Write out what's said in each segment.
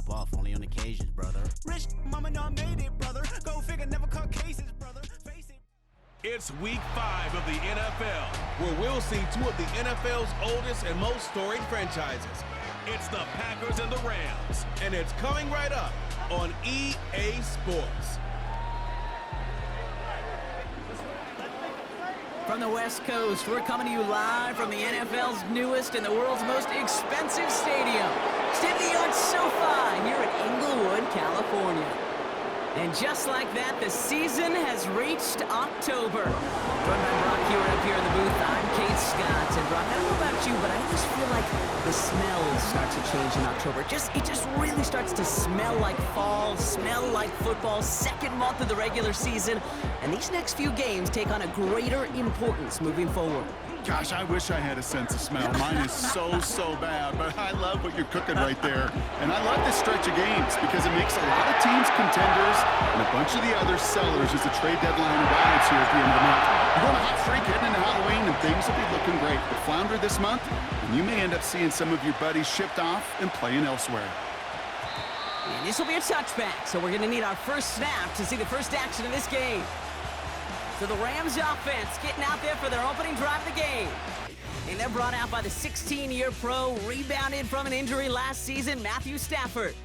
Pop off only on occasions, brother. Rich mama not made it, brother. Go figure, never caught cases, brother. Face it. It's week 5 of the NFL, where we'll see 2 of the NFL's oldest and most storied franchises. It's the Packers and the Rams, and it's coming right up on EA Sports. From the West Coast, we're coming to you live from the NFL's newest and the world's most expensive stadium, state-of-the-art SoFi here in Inglewood, California. And just like that, the season has reached October. Joined by Brock Hewitt up here in the booth, I'm Kate Scott. And Brock, I don't know about you, but I just feel like the smells start to change in October. It just really starts to smell like fall, smell like football, second month of the regular season. And these next few games take on a greater importance moving forward. Gosh, I wish I had a sense of smell. Mine is so bad, but I love what you're cooking right there. And I love this stretch of games because it makes a lot of teams contenders and a bunch of the other sellers as the trade deadline arrives here at the end of the month. You're going to hot streak heading into Halloween and things will be looking great. But flounder this month, and you may end up seeing some of your buddies shipped off and playing elsewhere. And this will be a touchback, so we're going to need our first snap to see the first action of this game. So the Rams offense getting out there for their opening drive of the game. And they're brought out by the 16-year pro, rebounded from an injury last season, Matthew Stafford.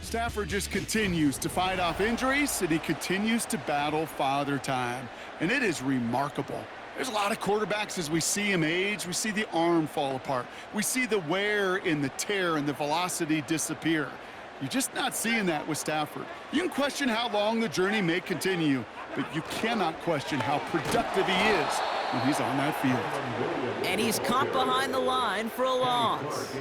Stafford just continues to fight off injuries, and he continues to battle father time. And it is remarkable. There's a lot of quarterbacks as we see him age. We see the arm fall apart. We see the wear in the tear and the velocity disappear. You're just not seeing that with Stafford. You can question how long the journey may continue, but you cannot question how productive he is when he's on that field. And he's caught behind the line for a loss.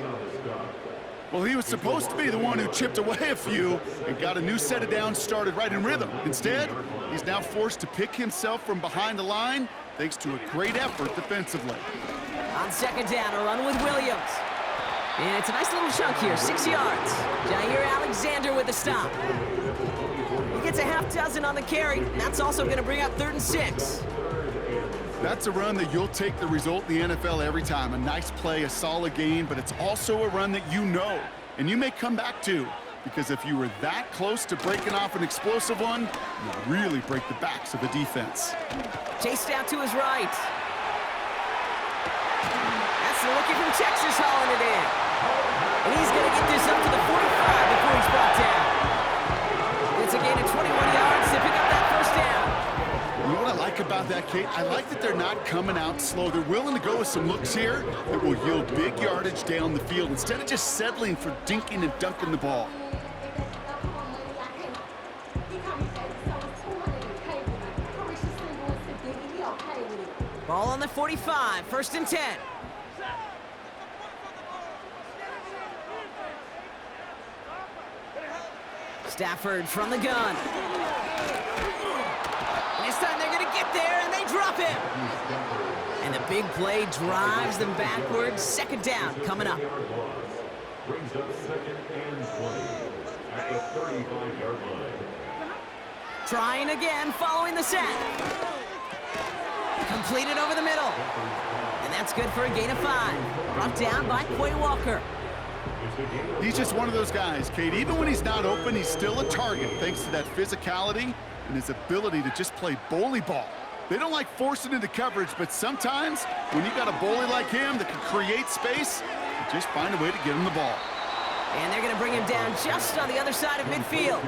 Well, he was supposed to be the one who chipped away a few and got a new set of downs started right in rhythm. Instead, he's now forced to pick himself from behind the line thanks to a great effort defensively. On second down, a run with Williams. And it's a nice little chunk here, 6 yards. Jair Alexander with the stop. He gets a half dozen on the carry. That's also going to bring up 3rd and 6. That's a run that you'll take the result in the NFL every time. A nice play, a solid gain, but it's also a run that you know and you may come back to, because if you were that close to breaking off an explosive one, you'll really break the backs of the defense. Chased out to his right. That's the rookie from Texas hauling it in. And he's going to get this up to the 45 before he's brought down. It's a gain of 21 yards to pick up that first down. You know what I like about that, Kate? I like that they're not coming out slow. They're willing to go with some looks here that will yield big yardage down the field instead of just settling for dinking and dunking the ball. Ball on the 45, 1st and 10. Stafford from the gun. And this time they're going to get there, and they drop him. And the big play drives them backwards. 2nd down coming up. Brings up 2nd and 20 at the 35-yard line. Trying again, following the sack. Completed over the middle. And that's good for a gain of 5. Brought down by Quay Walker. He's just one of those guys, Kate. Even when he's not open, he's still a target thanks to that physicality and his ability to just play bully ball. They don't like forcing into coverage, but sometimes when you got a bully like him that can create space, you just find a way to get him the ball. And they're going to bring him down just on the other side of midfield.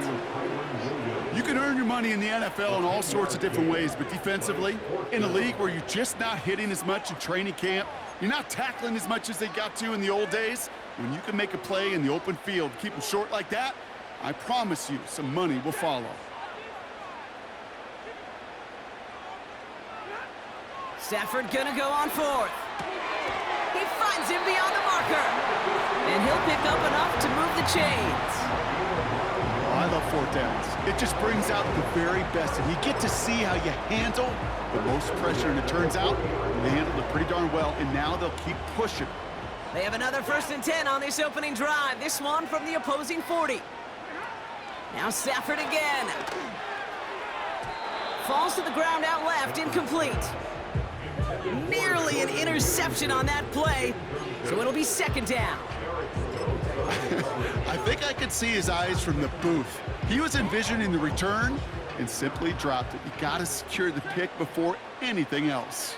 You can earn your money in the NFL in all sorts of different ways, but defensively, in a league where you're just not hitting as much in training camp, you're not tackling as much as they got to in the old days, when you can make a play in the open field, keep them short like that, I promise you some money will follow. Stafford gonna go on 4th. He finds him beyond the marker. And he'll pick up enough to move the chains. Oh, I love 4th downs. It just brings out the very best, and you get to see how you handle the most pressure, and it turns out they handled it pretty darn well, and now they'll keep pushing. They have another 1st and 10 on this opening drive, this one from the opposing 40. Now Stafford again. Falls to the ground out left, incomplete. Nearly an interception on that play, so it'll be 2nd down. I think I could see his eyes from the booth. He was envisioning the return and simply dropped it. You got to secure the pick before anything else.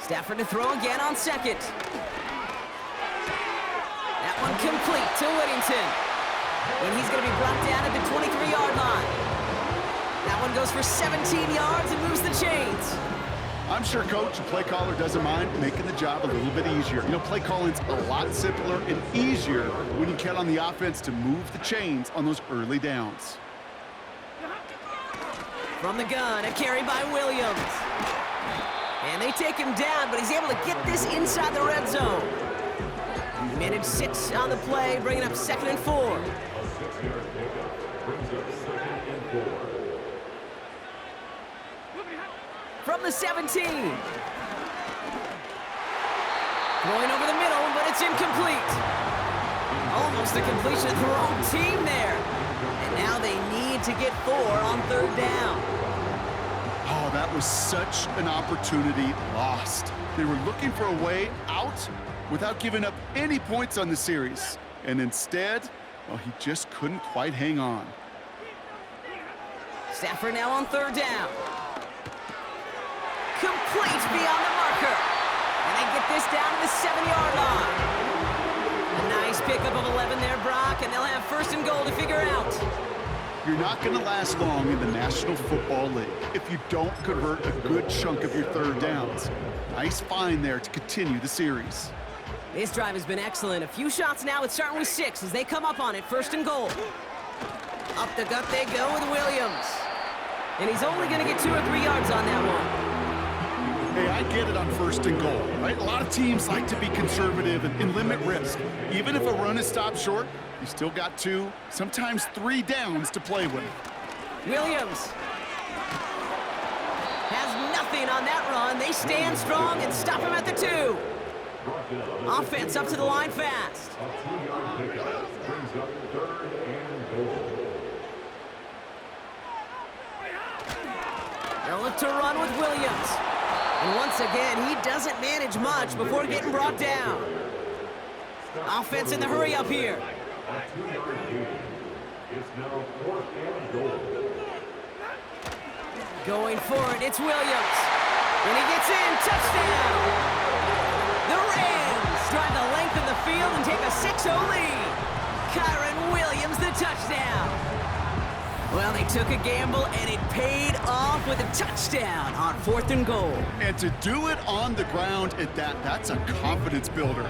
Stafford to throw again on second. That one complete to Whittington. And he's going to be brought down at the 23-yard line. That one goes for 17 yards and moves the chains. I'm sure coach and play caller doesn't mind making the job a little bit easier. You know, play calling's a lot simpler and easier when you count on the offense to move the chains on those early downs. From the gun, a carry by Williams. And they take him down, but he's able to get this inside the red zone. Managed 6 on the play, bringing up 2nd and 4. A 6-yard pickup brings up 2nd and 4. From the 17. Going over the middle, but it's incomplete. Almost a completion of the wrong team there. And now they need to get 4 on 3rd down. Oh, that was such an opportunity lost. They were looking for a way out without giving up any points on the series. And instead, well, he just couldn't quite hang on. Stafford now on 3rd down. Complete beyond the marker. And they get this down to the 7-yard line. A nice pickup of 11 there, Brock, and they'll have 1st and goal to figure out. You're not going to last long in the National Football League if you don't convert a good chunk of your 3rd downs. Nice find there to continue the series. This drive has been excellent. A few shots now. It's starting with 6 as they come up on it. 1st and goal. Up the gut they go with Williams. And he's only going to get 2 or 3 yards on that one. Hey, I get it on 1st and goal, right? A lot of teams like to be conservative and limit risk. Even if a run is stopped short, you still got 2, sometimes 3 downs to play with. Williams has nothing on that run. They stand strong and stop him at the 2. Offense up to the line fast. A 2-yard pickup brings up 3rd and goal. They'll look to run with Williams. And once again, he doesn't manage much before getting brought down. Offense in the hurry up here. A 2-yard gain. It's now 4th and goal. Going for it, it's Williams. When he gets in, touchdown! The Rams drive the length of the field and take a 6-0 lead. Kyron Williams, the touchdown. Well, they took a gamble, and it paid off with a touchdown on 4th and goal. And to do it on the ground at that, that's a confidence builder.